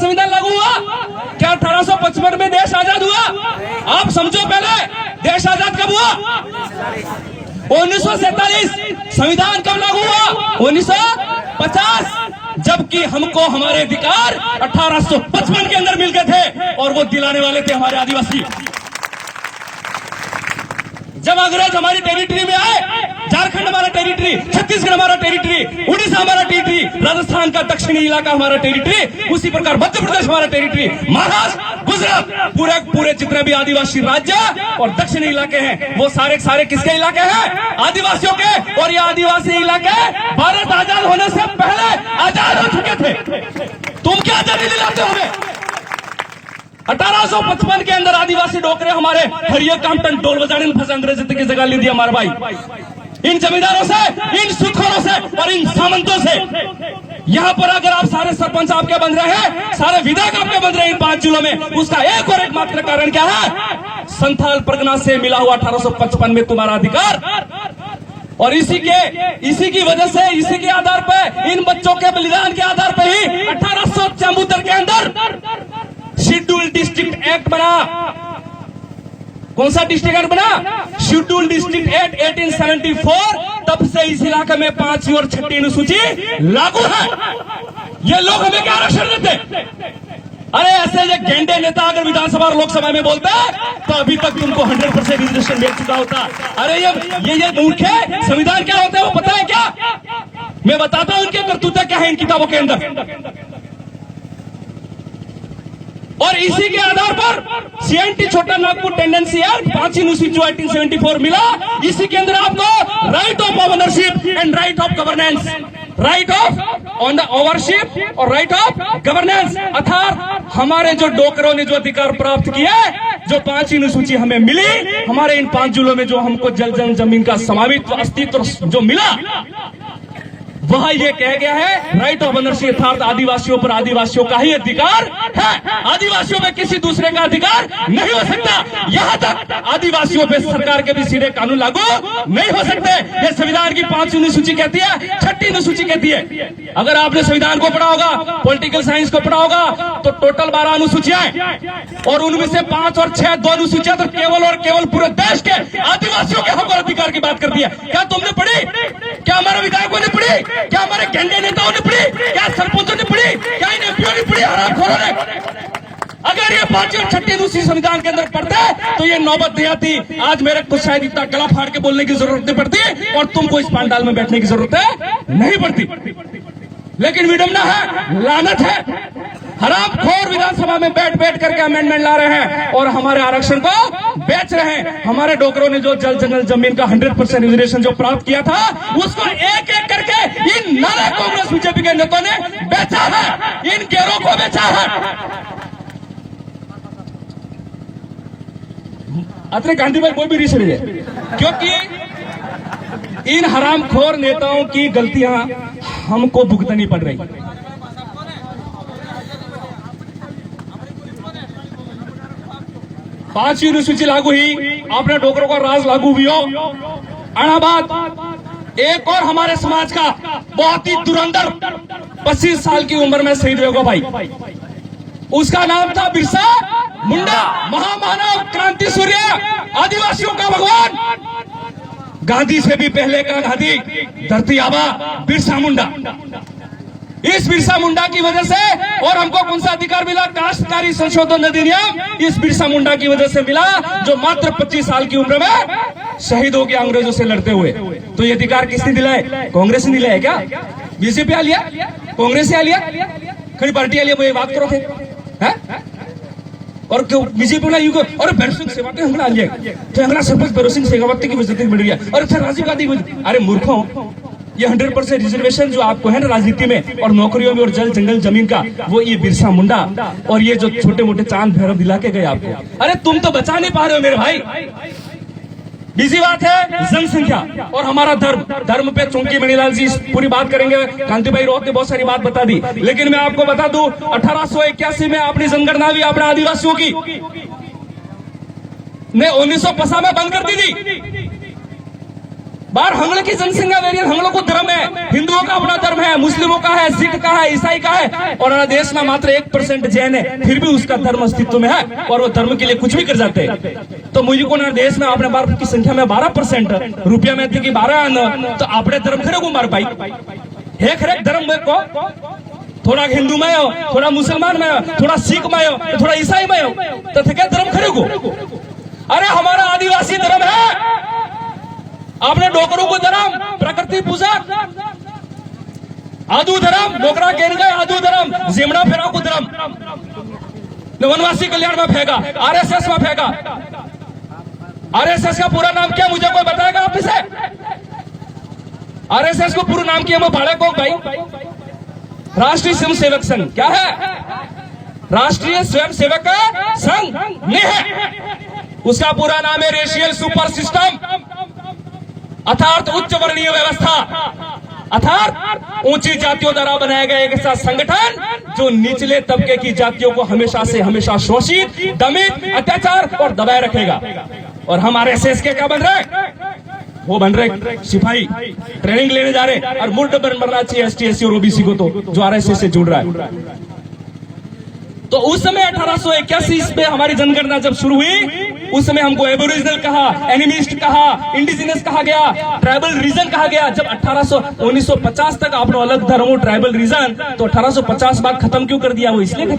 संविधान लागू हुआ? क्या 1855 में देश आजाद हुआ? आप समझो पहले देश आजाद कब हुआ? 1947। संविधान कब लागू हुआ? 1950। जबकि हमको हमारे अधिकार 1855 के अंदर मिल गए थे और वो दिलाने वाले थे हमारे आदिवासी। जब अंग्रेज हमारी टेरिटरी में आए, झारखंड हमारा टेरिटरी, छत्तीसगढ़ हमारा टेरिटरी, उड़ीसा हमारा टेरिटरी, राजस्थान का दक्षिणी इलाका हमारा टेरिटरी, उसी प्रकार मध्य प्रदेश हमारा टेरिटरी, महाराष्ट्र, गुजरात, पूरे जितने भी आदिवासी राज्य और दक्षिणी इलाके हैं वो सारे किसके इलाके हैं? आदिवासियों के। और ये आदिवासी इलाके भारत आजाद होने से पहले आजाद हो चुके थे। तुम क्या आजादी दिलाते हो हमें? 1855 के अंदर आदिवासी डोकरे हमारे हरियर कामटन ढोल बजाने में फंसे अंग्रेज की जगह ले दिया हमारे भाई। इन जमींदारों से, इन सुखोरों से और इन सामंतों से। यहाँ पर अगर आप सारे सरपंच आपके बन रहे हैं, सारे विधायक आपके बन रहे हैं इन 5 जिलों में, उसका एक और एकमात्र कारण क्या है? संथाल परगना से मिला हुआ 1855 में तुम्हारा अधिकार। और इसी की वजह से, इसी के आधार पर, इन बच्चों के बलिदान के आधार पर ही 1874 के अंदर शेड्यूल डिस्ट्रिक्ट एक्ट बना। कौन सा डिस्ट्रिक्ट एक्ट बना? Schedule district act 1874। तब से इस इलाके में 5वीं और 6ठी अनुसूची लागू है। ये लोग हमें क्या आरक्षण देते? अरे ऐसे ये गेंडे नेता अगर विधानसभा और लोकसभा में बोलते तो अभी तक तुमको 100% रिजर्वेशन मिल चुका होता। अरे ये मूर्ख है। संविधान क्या होता है वो पता है क्या? मैं बताता हूं उनके करतूतें क्या है इन किताबों के अंदर। और इसी के आधार पर CNT छोटा नागपुर टेंडेंसी एक्ट 5 अनुसूची जो 1874 मिला, इसी के अंदर आपको right of ownership and right of governance, right of on the ownership और राइट ऑफ गवर्नेंस, अर्थात हमारे जो डोकरों ने जो अधिकार प्राप्त किया, जो 5 अनुसूची हमें मिली, हमारे इन 5 जिलों में जो हमको जल जमीन का स्वामित्व अस्तित्व जो मिला, वह ये कह गया है राइट ऑफ ओनरशिप, अर्थात आदिवासियों पर आदिवासियों का ही अधिकार है। आदिवासियों में किसी दूसरे का अधिकार नहीं हो सकता। यहाँ तक आदिवासियों पे सरकार के भी सीधे कानून लागू नहीं हो सकते। ये संविधान की 5वीं अनुसूची कहती है, 6ठी अनुसूची कहती है। अगर आपने संविधान को पढ़ा होगा, पॉलिटिकल साइंस को पढ़ा होगा, तो टोटल 12 अनुसूचियां और उनमें से 5 और 6 2 अनुसूचियां तो केवल और केवल पूरे देश के आदिवासियों के हक और अधिकार की बात करती है। क्या तुमने पढ़ी? क्या हमारे विधायकों ने पढ़ी? क्या हमारे गेंडे नेताओं ने पढ़ी? क्या सरपंचों ने पढ़ी? क्या इन एमपीओ ने पढ़ी? हरामखोरों ने? अगर ये 5वीं और 6ठी अनुसूची संविधान के अंदर पढ़ते तो ये नौबत नहीं आती। आज मेरे को शायद इतना गला फाड़ के बोलने की जरूरत नहीं पड़ती और तुमको इस पंडाल में बैठने की जरूरत नहीं पड़ती। लेकिन विडम्बना है, लानत है, हरामखोर विधानसभा में बैठ करके अमेंडमेंट ला रहे हैं और हमारे आरक्षण को बेच रहे हैं। हमारे डोकरों ने जो जल जंगल जमीन का 100% रिजर्वेशन जो प्राप्त किया था, उसको एक एक करके इन नारे कांग्रेस बीजेपी के नेताओं ने बेचा है, इन गेरों को बेचा है। अतरे गांधी भाई कोई भी रीस नहीं है, क्योंकि इन हरामखोर नेताओं की गलतियां हमको भुगतनी पड़ रही। पांचवी अनुसूची लागू हुई, अपने डोकरों का राज लागू भी हो। अनाबाद एक और हमारे समाज का बहुत ही धुरंधर 25 साल की उम्र में शहीद होगा भाई, उसका नाम था बिरसा मुंडा, महामानव, क्रांति सूर्य, आदिवासियों का भगवान, गांधी से भी पहले का गांधी, धरती आबा बिरसा मुंडा। इस बिरसा मुंडा की वजह से, और हमको कौन सा अधिकार मिला? काश्तकारी संशोधन अधिनियम इस बिरसा मुंडा की वजह से मिला, जो मात्र 25 साल की उम्र में शहीद हो गया अंग्रेजों से लड़ते हुए। तो ये अधिकार किसने दिलाए? कांग्रेस ने दिलाया क्या? बीजेपी आ लिया? कांग्रेस से आ लिया? खड़ी पार्टी आ लिया? वो ये बात करो थे है? और क्यों बीजेपी ना युग और भैरसिंह शेखावत हंगला लिया तो हंगला सरपंच भैरसिंह शेखावत की वजह मिल रही है, और फिर राजीव गांधी। अरे मूर्खों, ये 100% रिजर्वेशन जो आपको है ना राजनीति में और नौकरियों में और जल जंगल जमीन का, वो ये बिरसा मुंडा और ये जो छोटे मोटे चांद भैरव दिला के गए आपको। अरे तुम तो बचा नहीं पा रहे हो मेरे भाई। बीजी बात है जनसंख्या और हमारा धर्म पे चौंकी मणिलाल जी पूरी बात करेंगे, कांति भाई रोहत ने बहुत सारी बात बता दी, लेकिन मैं आपको बता दूं 1881 में अपनी जनगणना भी अपने आदिवासियों की ने 1950 में बंद कर दी थी। बाहर हंगल की जनसंख्या वेरियन, हंगलों को धर्म है, हिंदुओं का अपना धर्म है, मुस्लिमों का है, सिख का है, ईसाई का है, और हमारे देश में मात्र 1% जैन है, फिर भी उसका धर्म अस्तित्व में है और वो धर्म के लिए कुछ भी कर जाते हैं। तो मुझे को देश में अपने भारत की संख्या में 12% रुपया में थी 12 तो अपने धर्म खरे को मार पाई है, खरे धर्म को थोड़ा हिंदू में हो, थोड़ा मुसलमान में हो, थोड़ा सिख में हो, थोड़ा ईसाई में हो, तो क्या धर्म खरे को? अरे हमारा आदिवासी धर्म है, आपने डोकरों को धर्म, प्रकृति पूजा, आदू धर्म, डोकरा केन गए आदू धर्म, जिमड़ा फेरा को धर्म, वनवासी कल्याण में फेंका, आरएसएस में फेंका। आरएसएस का पूरा नाम क्या, मुझे कोई बताएगा आप इसे? आरएसएस को पूरा नाम क्या? वो भाड़े को भाई, राष्ट्रीय स्वयं सेवक संघ। क्या है? राष्ट्रीय स्वयं सेवक संघ नहीं है, उसका पूरा नाम है रेशियल सुपर सिस्टम, अर्थात उच्च वर्णीय व्यवस्था, अर्थात ऊंची जातियों द्वारा बनाया गया एक ऐसा संगठन जो निचले तबके की जातियों को हमेशा से हमेशा शोषित, दमित, अत्याचार और दबाए रखेगा। और हम आरएसएस के क्या बन रहे? वो बन रहे सिपाही, ट्रेनिंग लेने जा रहे, और मुल्ट बनना चाहिए एसटी, एससी और ओबीसी को, तो जो आरएसएस से जुड़ रहा है। तो उस समय 1881 में हमारी जनगणना जब शुरू हुई, उस समय हमको एबोरिजिनल कहा, एनिमिस्ट कहा, इंडिजिनस कहा गया, ट्राइबल रीजन कहा गया। जब 1950 तक आपने अलग धर्मों ट्राइबल रीजन, तो 1850 बाद खत्म क्यों कर दिया? वो इसलिए खत्म